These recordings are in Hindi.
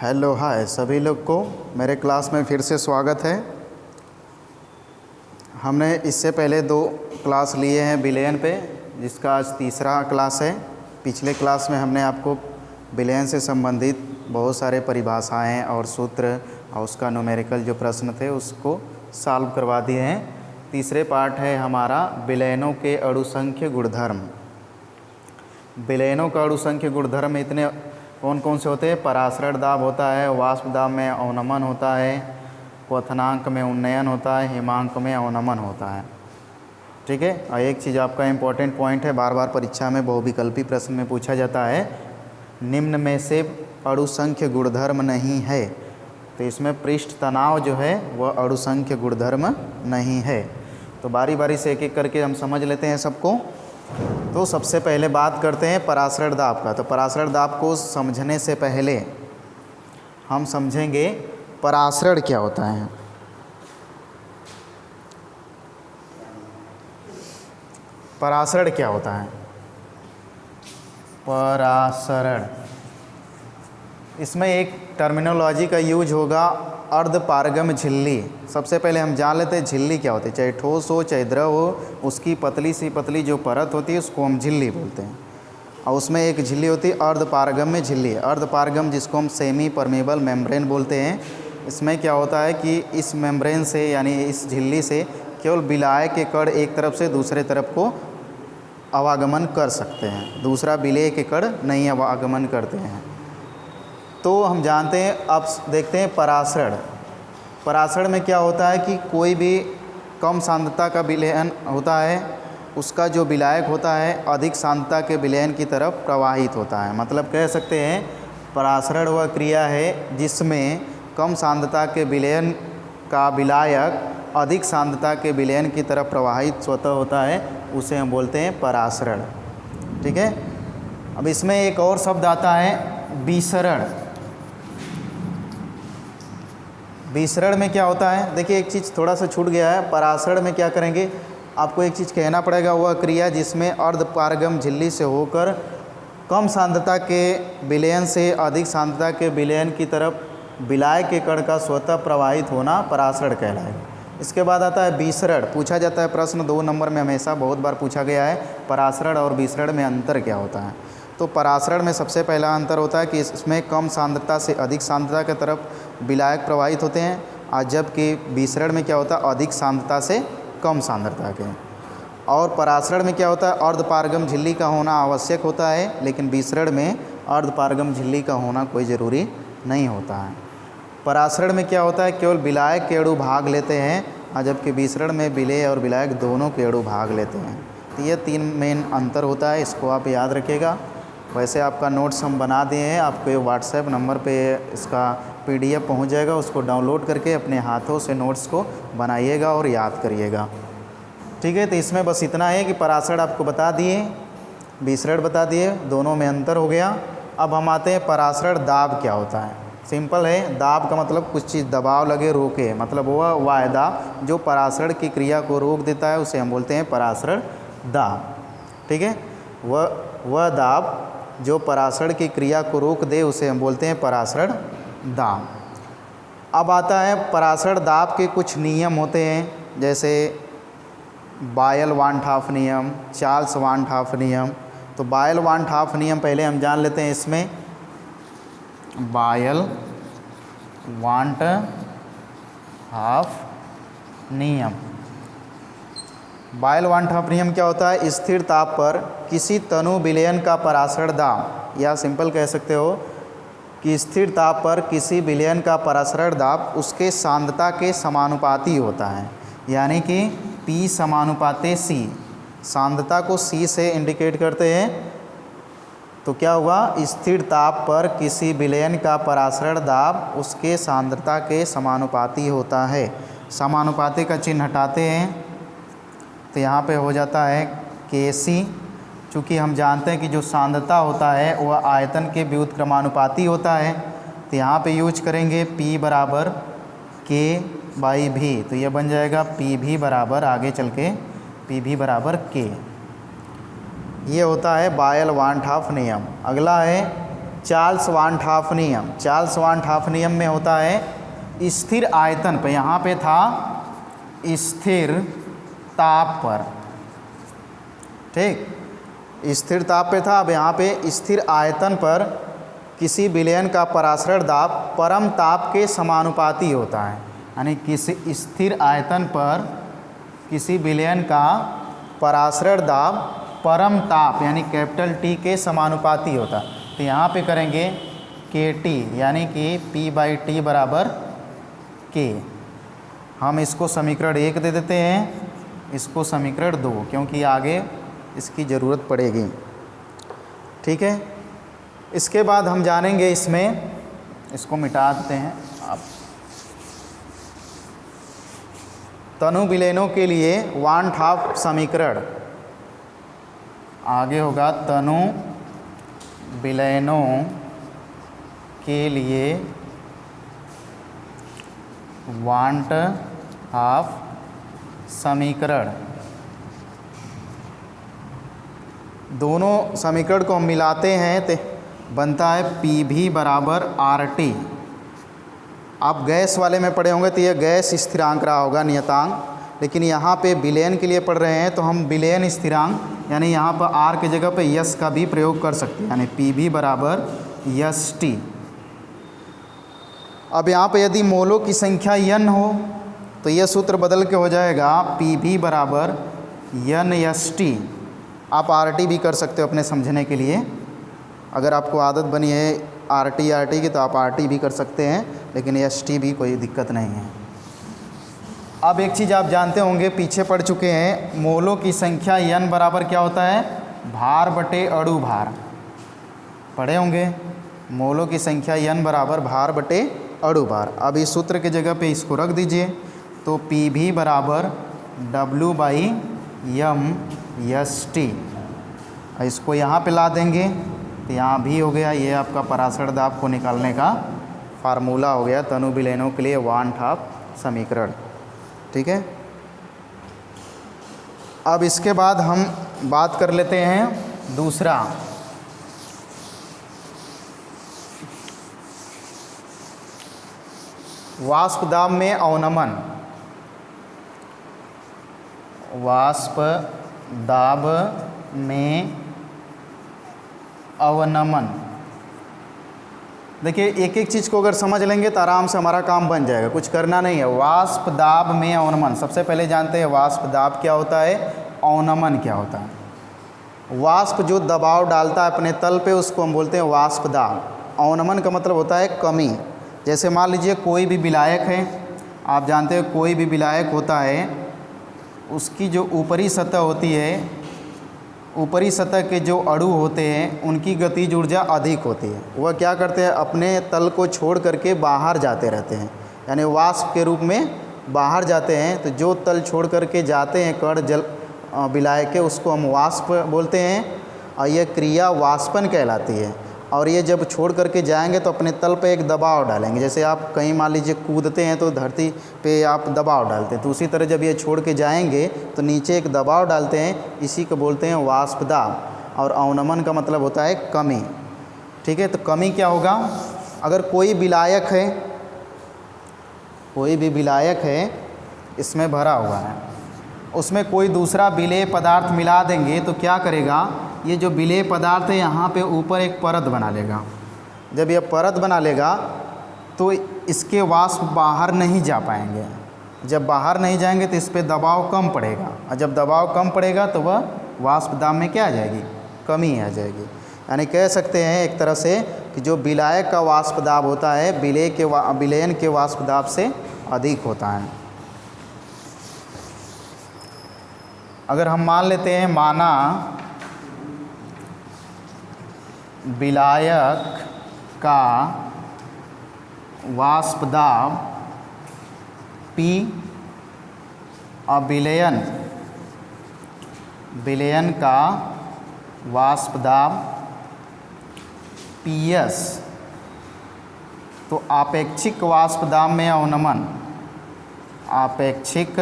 हेलो हाय सभी लोग को मेरे क्लास में फिर से स्वागत है। हमने इससे पहले 2 क्लास लिए हैं बिलियन पे, जिसका आज तीसरा क्लास है। पिछले क्लास में हमने आपको बिलियन से संबंधित बहुत सारे परिभाषाएं और सूत्र और उसका न्यूमेरिकल जो प्रश्न थे उसको सॉल्व करवा दिए हैं। तीसरे पार्ट है हमारा बिलियनों के अणुसंख्य गुणधर्म। बिलियनों का अणुसंख्य गुणधर्म इतने कौन कौन से होते हैं? परासरण दाब होता है, वाष्प दाब में अवनमन होता है, क्वथनांक में उन्नयन होता है, हिमांक में अवनमन होता है। ठीक है। और एक चीज़ आपका इम्पोर्टेंट पॉइंट है, बार बार परीक्षा में बहुविकल्पी प्रश्न में पूछा जाता है, निम्न में से अणुसंख्य गुणधर्म नहीं है। तो इसमें पृष्ठ तनाव जो है वह अणुसंख्य गुणधर्म नहीं है। तो बारी बारी से एक एक करके हम समझ लेते हैं सबको। तो सबसे पहले बात करते हैं परासरण दाब का। तो परासरण दाब को समझने से पहले हम समझेंगे परासरण क्या होता है। परासरण क्या होता है? परासरण, इसमें एक टर्मिनोलॉजी का यूज होगा, अर्धपारगम झिल्ली। सबसे पहले हम जान लेते हैं झिल्ली क्या होती है। चाहे ठोस हो चाहे द्रव हो, उसकी पतली सी पतली जो परत होती है उसको हम झिल्ली बोलते हैं। और उसमें एक झिल्ली होती है अर्धपारगम्य झिल्ली। अर्धपारगम जिसको हम सेमी परमेबल मेम्ब्रेन बोलते हैं। इसमें क्या होता है कि इस मेम्ब्रेन से यानी इस झिल्ली से केवल विलाय के कण एक तरफ से दूसरे तरफ को आवागमन कर सकते हैं, दूसरा विलेय के कण नहीं आवागमन करते हैं। तो हम जानते हैं, अब देखते हैं परासरण। परासरण में क्या होता है कि कोई भी कम सांद्रता का विलयन होता है, उसका जो विलायक होता है अधिक सांद्रता के विलयन की तरफ प्रवाहित होता है। मतलब कह सकते हैं परासरण वह क्रिया है जिसमें कम सांद्रता के विलयन का विलायक अधिक सांद्रता के विलयन की तरफ प्रवाहित स्वतः होता है, उसे हम बोलते हैं परासरण। ठीक है। अब इसमें एक और शब्द आता है विसरण। विसरण में क्या होता है? देखिए एक चीज़ थोड़ा सा छूट गया है। परासरण में क्या करेंगे, आपको एक चीज़ कहना पड़ेगा, वह क्रिया जिसमें अर्धपारगम झिल्ली से होकर कम सांद्रता के विलयन से अधिक सांद्रता के विलयन की तरफ विलाय के कण का स्वतः प्रवाहित होना परासरण कहलाएगा। इसके बाद आता है विसरण। पूछा जाता है प्रश्न 2 नंबर में, हमेशा बहुत बार पूछा गया है, परासरण और विसरण में अंतर क्या होता है। तो परासरण में सबसे पहला अंतर होता है कि इसमें कम सांद्रता से अधिक सांद्रता की तरफ विलायक प्रवाहित होते हैं, और जबकि विसरण में क्या होता है अधिक सांद्रता से कम सांद्रता के। और परासरण में क्या होता है अर्धपारगम झिल्ली का होना आवश्यक होता है, लेकिन विसरण में अर्धपारगम झिल्ली का होना कोई ज़रूरी नहीं होता है। परासरण में क्या होता है केवल विलायक के अणु भाग लेते हैं, और जबकि विसरण में विलेय और विलायक दोनों के अणु भाग लेते हैं। तो ये 3 मेन अंतर होता है, इसको आप याद रखिएगा। वैसे आपका नोट्स हम बना दिए हैं, आपके व्हाट्सएप नंबर पे इसका PDF पहुंच जाएगा, उसको डाउनलोड करके अपने हाथों से नोट्स को बनाइएगा और याद करिएगा। ठीक है। तो इसमें बस इतना है कि परासरण आपको बता दिए, विसरण बता दिए, दोनों में अंतर हो गया। अब हम आते हैं परासरण दाब क्या होता है। सिंपल है, दाब का मतलब कुछ चीज़ दबाव लगे रोके, मतलब वह वायदा जो परासरण की क्रिया को रोक देता है उसे हम बोलते हैं परासरण दाब। ठीक है। वह दाब जो परासरण की क्रिया को रोक दे उसे हम बोलते हैं परासरण दाब। अब आता है परासरण दाब के कुछ नियम होते हैं, जैसे बायल-वान-ठॉफ नियम, चार्ल्स-वान-ठॉफ नियम। तो बायल-वान-ठॉफ नियम पहले हम जान लेते हैं। इसमें बायल-वान-ठॉफ नियम, बायल-वान-ठॉफ नियम क्या होता है? स्थिर ताप पर किसी तनु विलयन का परासरण दाब, या सिंपल कह सकते हो कि स्थिर ताप पर किसी विलयन का परासरण दाब उसके सांद्रता के समानुपाती होता है। यानी कि P समानुपाते C, सांद्रता को C से इंडिकेट करते हैं। तो क्या हुआ, स्थिर ताप पर किसी विलयन का परासरण दाब उसके सांद्रता के समानुपाती होता है। समानुपाती का चिन्ह हटाते हैं तो यहाँ पे हो जाता है Kc। चूँकि हम जानते हैं कि जो सांद्रता होता है वह आयतन के व्युत्क्रमानुपाती होता है, तो यहाँ पे यूज करेंगे P बराबर K/V। तो यह बन जाएगा PV बराबर, आगे चल के PV बराबर K। ये होता है बायल-वान-ठॉफ नियम। अगला है चार्ल्स वान ठॉफ नियम। चार्ल्स वान ठॉफ नियम में होता है स्थिर आयतन पर, यहाँ पे था स्थिर ताप पर, ठीक, स्थिर ताप पे था, अब यहाँ पे स्थिर आयतन पर किसी विलयन का परासरण दाब परम ताप के समानुपाती होता है। यानी किसी स्थिर आयतन पर किसी विलयन का परासरण दाब परम ताप यानी कैपिटल टी के समानुपाती होता है। तो यहाँ पे करेंगे के टी यानी कि P/T बराबर के। हम इसको समीकरण 1 दे देते हैं, इसको समीकरण 2, क्योंकि आगे इसकी ज़रूरत पड़ेगी, ठीक है। इसके बाद हम जानेंगे इसमें, इसको मिटा देते हैं आप, तनु विलयनों के लिए वान ठॉफ समीकरण। आगे होगा तनु विलयनों के लिए वान ठॉफ समीकरण। दोनों समीकरण को हम मिलाते हैं तो बनता है PV बराबर RT। आप गैस वाले में पढ़े होंगे तो यह गैस स्थिरांक रहा होगा, नियतांक, लेकिन यहाँ पे विलयन के लिए पढ़ रहे हैं तो हम विलयन स्थिरांक यानी यहाँ पर R के जगह पे यस का भी प्रयोग कर सकते हैं, यानी PV बराबर ST। अब यहाँ पे यदि मोलों की संख्या n हो तो यह सूत्र बदल के हो जाएगा PV बराबर NST। आप RT भी कर सकते हो अपने समझने के लिए, अगर आपको आदत बनी है RT की तो आप RT भी कर सकते हैं, लेकिन ST भी कोई दिक्कत नहीं है। अब एक चीज़ आप जानते होंगे, पीछे पढ़ चुके हैं, मोलों की संख्या n बराबर क्या होता है, भार बटे अणु भार, पढ़े होंगे। मोलों की संख्या n बराबर भार बटे अणु भार। अब इस सूत्र के जगह पे इसको रख दीजिए, तो PV बराबर W/m/ST। इसको यहाँ पे ला देंगे तो यहाँ भी हो गया, ये आपका परासरण दाब को निकालने का फार्मूला हो गया तनु विलयनों के लिए वान ठॉफ समीकरण, ठीक है। अब इसके बाद हम बात कर लेते हैं दूसरा, वाष्प दाब में अवनमन। वाष्प दाब में अवनमन, देखिए एक एक चीज़ को अगर समझ लेंगे तो आराम से हमारा काम बन जाएगा, कुछ करना नहीं है। वाष्प दाब में अवनमन, सबसे पहले जानते हैं वाष्प दाब क्या होता है, अवनमन क्या होता है। वाष्प जो दबाव डालता है अपने तल पे उसको हम बोलते हैं वाष्प दाब। अवनमन का मतलब होता है कमी। जैसे मान लीजिए कोई भी विलायक है, आप जानते हो कोई भी विलायक होता है, उसकी जो ऊपरी सतह होती है, ऊपरी सतह के जो अणु होते हैं उनकी गतिज ऊर्जा अधिक होती है। वह क्या करते हैं, अपने तल को छोड़ करके बाहर जाते रहते हैं, यानी वाष्प के रूप में बाहर जाते हैं। तो जो तल छोड़ करके जाते हैं कण जल विलायक के, उसको हम वाष्प बोलते हैं, और यह क्रिया वाष्पन कहलाती है। और ये जब छोड़ करके जाएंगे तो अपने तल पे एक दबाव डालेंगे। जैसे आप कहीं मान लीजिए कूदते हैं तो धरती पे आप दबाव डालते हैं, तो उसी तरह जब ये छोड़ के जाएंगे तो नीचे एक दबाव डालते हैं, इसी को बोलते हैं वाष्प दाब। और अवनमन का मतलब होता है कमी, ठीक है। तो कमी क्या होगा, अगर कोई विलायक है, कोई भी विलायक है इसमें भरा हुआ है, उसमें कोई दूसरा विलेय पदार्थ मिला देंगे तो क्या करेगा, ये जो विलेय पदार्थ है यहाँ पे ऊपर एक परत बना लेगा। जब यह परत बना लेगा तो इसके वाष्प बाहर नहीं जा पाएंगे। जब बाहर नहीं जाएंगे तो इस पर दबाव कम पड़ेगा, और जब दबाव कम पड़ेगा तो वह वाष्प दाब में क्या आ जाएगी, कमी आ जाएगी। यानी कह सकते हैं एक तरह से कि जो विलायक का वाष्प दाब होता है विलयन के वाष्प दाब से अधिक होता है। अगर हम मान लेते हैं, माना विलायक का वाष्प दाब P और विलयन का वाष्प दाब PS, तो आपेक्षिक वाष्प दाब में अवनमन, आपेक्षिक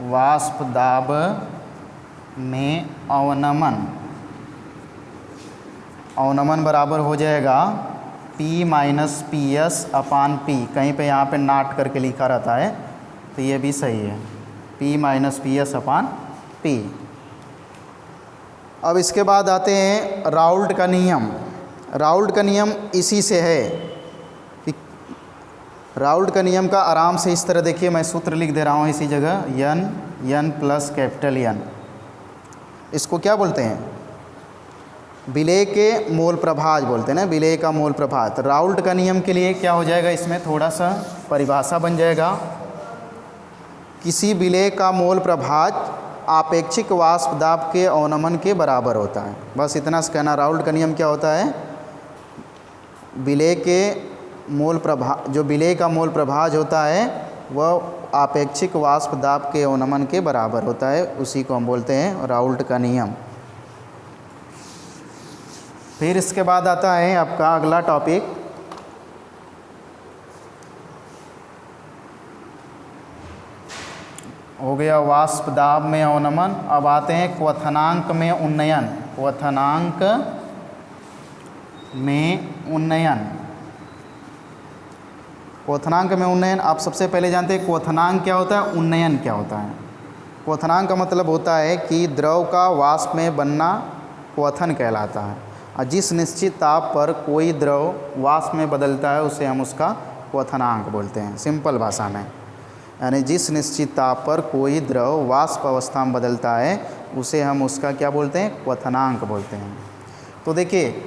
वाष्प दाब में अवनमन अवनमन बराबर हो जाएगा P माइनस पी एस अपान पी। कहीं पे यहाँ पे नाट करके लिखा रहता है तो ये भी सही है, P माइनस पी एस अपान पी। अब इसके बाद आते हैं राउल्ट का नियम। राउल्ट का नियम इसी से है कि राउल्ट का नियम का आराम से इस तरह देखिए, मैं सूत्र लिख दे रहा हूँ इसी जगह, यन प्लस कैपिटल यन। इसको क्या बोलते हैं? विलेय के मोल प्रभाज बोलते हैं ना, विलेय का मोल प्रभाज। तो राउल्ट का नियम के लिए क्या हो जाएगा, इसमें थोड़ा सा परिभाषा बन जाएगा। किसी विलेय का मोल प्रभाज आपेक्षिक वाष्प दाब के अवनमन के बराबर होता है। बस इतना से कहना। राउल्ट का नियम क्या होता है? विलेय के मोल प्रभाज, जो विलेय का मोल प्रभाज होता है वह आपेक्षिक वाष्प दाब के अवनमन के बराबर होता है, उसी को हम बोलते हैं राउल्ट का नियम। फिर इसके बाद आता है आपका अगला टॉपिक, हो गया वाष्प दाब में अवनमन। अब आते हैं क्वथनांक में उन्नयन। क्वथनांक में उन्नयन, क्वथनांक में उन्नयन। आप सबसे पहले जानते हैं क्वथनांक क्या होता है, उन्नयन क्या होता है। क्वथनांक का मतलब होता है कि द्रव का वाष्प में बनना क्वथन कहलाता है, और जिस निश्चित ताप पर कोई द्रव वाष्प में बदलता है उसे हम उसका क्वथनांक बोलते हैं। सिंपल भाषा में, यानी जिस निश्चित ताप पर कोई द्रव वाष्प अवस्था में बदलता है उसे हम उसका क्या बोलते हैं, क्वथनांक बोलते हैं। तो देखिए,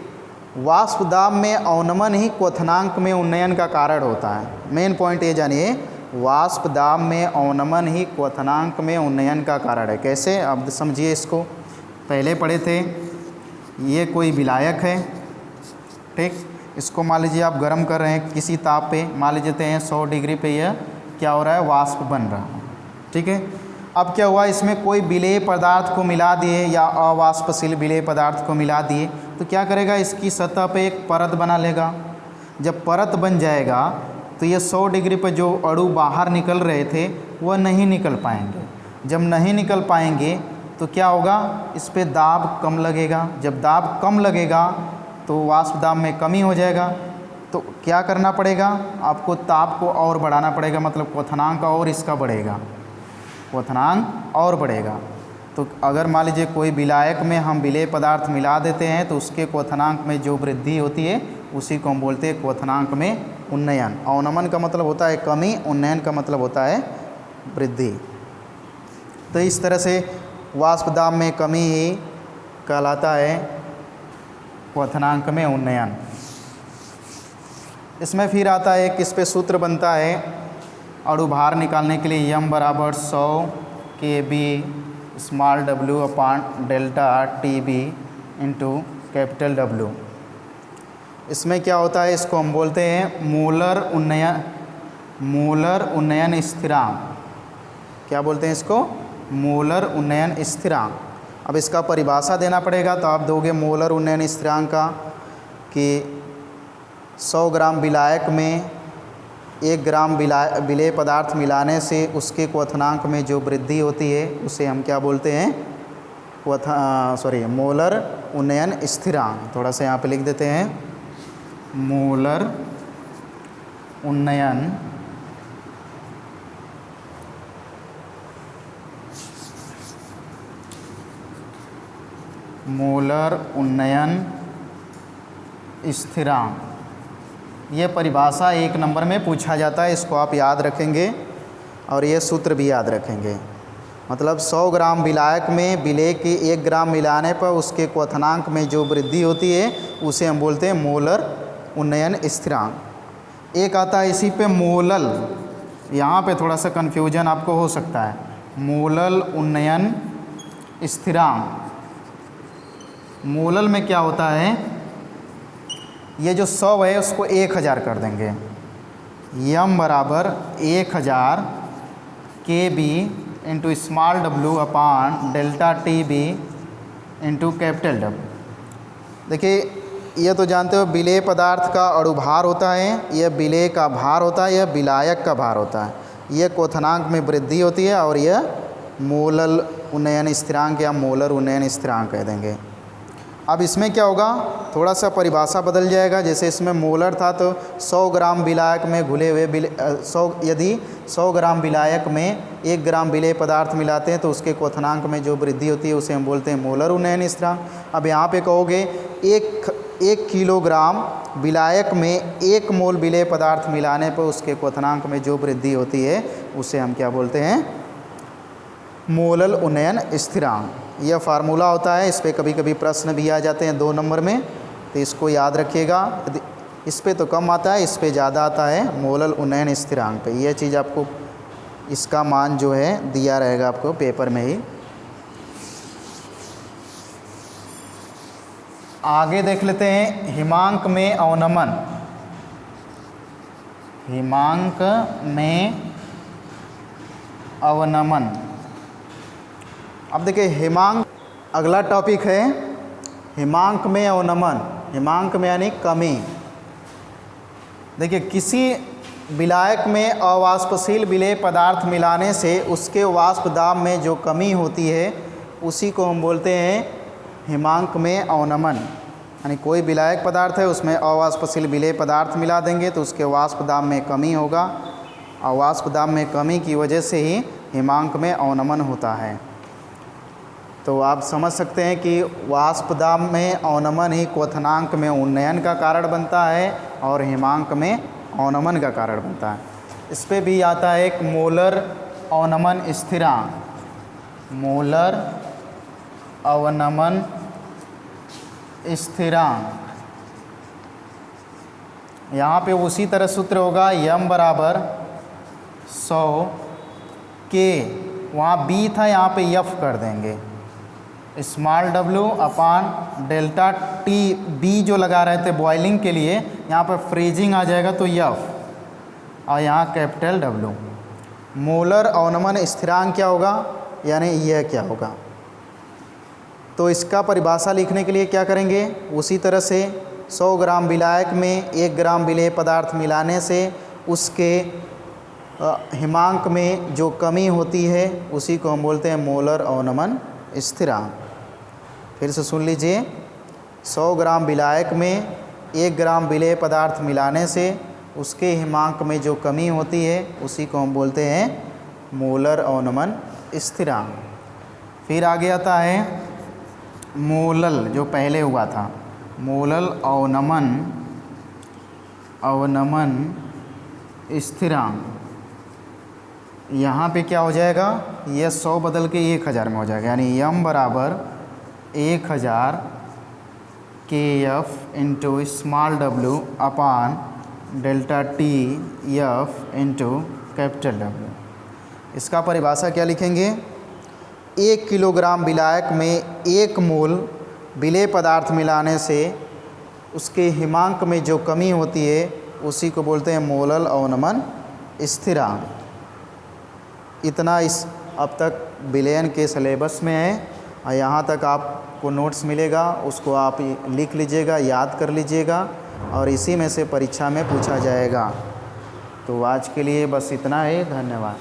वाष्प दाब में अवनमन ही क्वथनांक में उन्नयन का कारण होता है। मेन पॉइंट ये जानिए, वाष्प दाब में अवनमन ही क्वथनांक में उन्नयन का कारण है। कैसे, अब समझिए इसको। पहले पढ़े थे, ये कोई विलायक है, ठीक। इसको मान लीजिए आप गर्म कर रहे हैं किसी ताप पे, मान लीजिए हैं 100 डिग्री पे, यह क्या हो रहा है, वाष्प बन रहा है, ठीक है। अब क्या हुआ, इसमें कोई विलेय पदार्थ को मिला दिए या अवाष्पशील विलेय पदार्थ को मिला दिए तो क्या करेगा, इसकी सतह पे एक परत बना लेगा। जब परत बन जाएगा तो ये 100 डिग्री पर जो अणु बाहर निकल रहे थे वह नहीं निकल पाएंगे। जब नहीं निकल पाएंगे तो क्या होगा, इस पर दाब कम लगेगा। जब दाब कम लगेगा तो वाष्प दाब में कमी हो जाएगा। तो क्या करना पड़ेगा, आपको ताप को और बढ़ाना पड़ेगा, मतलब क्वथनांक और इसका बढ़ेगा, क्वथनांक और बढ़ेगा। तो अगर मान लीजिए कोई विलायक में हम विलेय पदार्थ मिला देते हैं तो उसके क्वथनांक में जो वृद्धि होती है उसी को हम बोलते हैं क्वथनांक में उन्नयन। अवनमन का मतलब होता है कमी, उन्नयन का मतलब होता है वृद्धि। तो इस तरह से वाष्प दाब में कमी ही कहलाता है क्वथनांक में उन्नयन। इसमें फिर आता है किस पे सूत्र बनता है अणु भार निकालने के लिए, यम बराबर 100 kb स्मॉल w अपान delta TB into capital W। इसमें क्या होता है, इसको हम बोलते हैं मूलर उन्नयन स्थिरांक। क्या बोलते हैं इसको, मूलर उन्नयन स्थिरांक। अब इसका परिभाषा देना पड़ेगा, तो आप दोगे मूलर उन्नयन स्थिरांक का कि 100 ग्राम विलायक में 1 ग्राम विलेय पदार्थ मिलाने से उसके क्वथनांक में जो वृद्धि होती है उसे हम क्या बोलते हैं, मोलर उन्नयन स्थिरांक। थोड़ा सा यहाँ पे लिख देते हैं, मोलर उन्नयन स्थिरांक। ये परिभाषा 1 नंबर में पूछा जाता है, इसको आप याद रखेंगे और ये सूत्र भी याद रखेंगे। मतलब 100 ग्राम विलायक में विलेय के 1 ग्राम मिलाने पर उसके क्वथनांक में जो वृद्धि होती है उसे हम बोलते हैं मोलर उन्नयन स्थिरांक। एक आता है इसी पे मोलल, यहाँ पे थोड़ा सा कन्फ्यूजन आपको हो सकता है। मोलल उन्नयन स्थिरांक, मोलल में क्या होता है, ये जो 100 है उसको 1000 कर देंगे। यम बराबर 1000 kb इंटू स्मॉल w अपान delta TB into capital W। देखिए, ये तो जानते हो विलेय पदार्थ का अणु भार होता है, यह विलेय का भार होता है, यह विलायक का भार होता है। यह क्वथनांक में वृद्धि होती है और यह मोलल उन्नयन स्थिरांक या मोलर उन्नयन स्थिरांक कह देंगे। अब इसमें क्या होगा, थोड़ा सा परिभाषा बदल जाएगा। जैसे इसमें मोलर था तो 100 ग्राम विलायक में घुले हुए यदि 100 ग्राम विलायक में 1 ग्राम विलेय पदार्थ मिलाते हैं तो उसके क्वथनांक में जो वृद्धि होती है उसे हम बोलते हैं मोलर उन्नयन स्थिरांक। अब यहाँ पे कहोगे 1 किलोग्राम विलायक में 1 मोल विलेय पदार्थ मिलाने पर उसके क्वथनांक में जो वृद्धि होती है उसे हम क्या बोलते हैं, मोलल उन्नयन स्थिरांक। यह फार्मूला होता है, इस पे कभी कभी प्रश्न भी आ जाते हैं 2 नंबर में, तो इसको याद रखिएगा। इस पे तो कम आता है, इस पे ज़्यादा आता है मोलल उन्नयन स्थिरांक पे। यह चीज़ आपको, इसका मान जो है दिया रहेगा आपको पेपर में ही। आगे देख लेते हैं हिमांक में अवनमन। हिमांक में अवनमन। अब देखिए हिमांक, अगला टॉपिक है हिमांक में अवनमन। हिमांक में यानी कमी। देखिए किसी विलायक में अवाष्पशील विलेय पदार्थ मिलाने से उसके वाष्प दाब में जो कमी होती है उसी को हम बोलते हैं हिमांक में अवनमन। यानी कोई विलायक पदार्थ है उसमें अवाष्पशील विलेय पदार्थ मिला देंगे तो उसके वाष्प दाब में कमी होगा, और वाष्प दाब में कमी की वजह से ही हिमांक में अवनमन होता है। तो आप समझ सकते हैं कि वाष्प दाब में अवनमन ही क्वथनांक में उन्नयन का कारण बनता है और हिमांक में अवनमन का कारण बनता है। इस पे भी आता है एक मोलर अवनमन स्थिरांक। मोलर अवनमन स्थिरांक, यहाँ पे उसी तरह सूत्र होगा यम बराबर 100 के, वहाँ बी था यहाँ पे यफ कर देंगे, स्मॉल w अपान डेल्टा टी। बी जो लगा रहे थे बॉइलिंग के लिए, यहाँ पर फ्रीजिंग आ जाएगा तो यफ, और यहाँ कैपिटल W। मोलर अवनमन स्थिरांक क्या होगा, यानी यह क्या होगा। तो इसका परिभाषा लिखने के लिए क्या करेंगे, उसी तरह से 100 ग्राम विलायक में 1 ग्राम विलेय पदार्थ मिलाने से उसके हिमांक में जो कमी होती है उसी को हम बोलते हैं मोलर अवनमन स्थिरांक। फिर से सुन लीजिए, 100 ग्राम विलायक में 1 ग्राम विलेय पदार्थ मिलाने से उसके हिमांक में जो कमी होती है उसी को हम बोलते हैं मोलर अवनमन स्थिरांक। फिर आगे आता है मोलल, जो पहले हुआ था, मोलल अवनमन स्थिरांक। यहाँ पे क्या हो जाएगा, यह 100 बदल के 1000 में हो जाएगा, यानी यम बराबर 1000 के एफ इंटू स्मॉल w अपान delta T F into capital W। इसका परिभाषा क्या लिखेंगे, 1 किलोग्राम विलायक में 1 मोल विलेय पदार्थ मिलाने से उसके हिमांक में जो कमी होती है उसी को बोलते हैं मोलल अवनमन स्थिरांक। इतना इस अब तक विलयन के सिलेबस में है, और यहाँ तक आपको नोट्स मिलेगा, उसको आप लिख लीजिएगा, याद कर लीजिएगा, और इसी में से परीक्षा में पूछा जाएगा। तो आज के लिए बस इतना है, धन्यवाद।